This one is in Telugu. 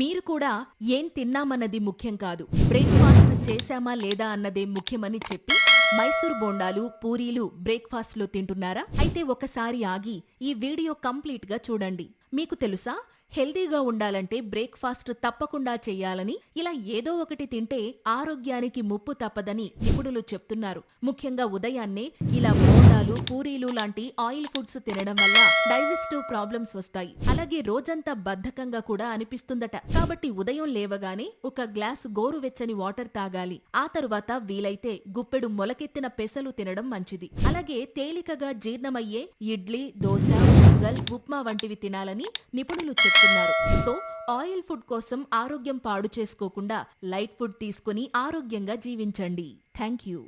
మీరు కూడా ఏం తిన్నామన్నది ముఖ్యం కాదు, బ్రేక్ఫాస్ట్ చేశామా లేదా అన్నదే ముఖ్యమని చెప్పి మైసూర్ బోండాలు, పూరీలు బ్రేక్ఫాస్ట్లో తింటున్నారా? అయితే ఒకసారి ఆగి ఈ వీడియో కంప్లీట్ గా చూడండి. మీకు తెలుసా, హెల్దీగా ఉండాలంటే బ్రేక్ఫాస్ట్ తప్పకుండా చెయ్యాలని. ఇలా ఏదో ఒకటి తింటే ఆరోగ్యానికి ముప్పు తప్పదని నిపుణులు చెప్తున్నారు. ముఖ్యంగా ఉదయాన్నే ఇలా బోండాలు, పూరీలు లాంటి ఆయిల్ ఫుడ్స్ తినడం వల్ల డైజెస్టివ్ ప్రాబ్లమ్స్ వస్తాయి. అలాగే రోజంతా బద్ధకంగా కూడా అనిపిస్తుందట. కాబట్టి ఉదయం లేవగానే ఒక గ్లాస్ గోరువెచ్చని వాటర్ తాగాలి. ఆ తరువాత వీలైతే గుప్పెడు మొలకెత్తిన పెసలు తినడం మంచిది. అలాగే తేలికగా జీర్ణమయ్యే ఇడ్లీ, దోశ, పొంగల్, ఉప్మా వంటివి తినాలని నిపుణులు చెప్తున్నారు. సో ఆయిల్ ఫుడ్ కోసం ఆరోగ్యం పాడు చేసుకోకుండా లైట్ ఫుడ్ తీసుకుని ఆరోగ్యంగా జీవించండి. Thank you.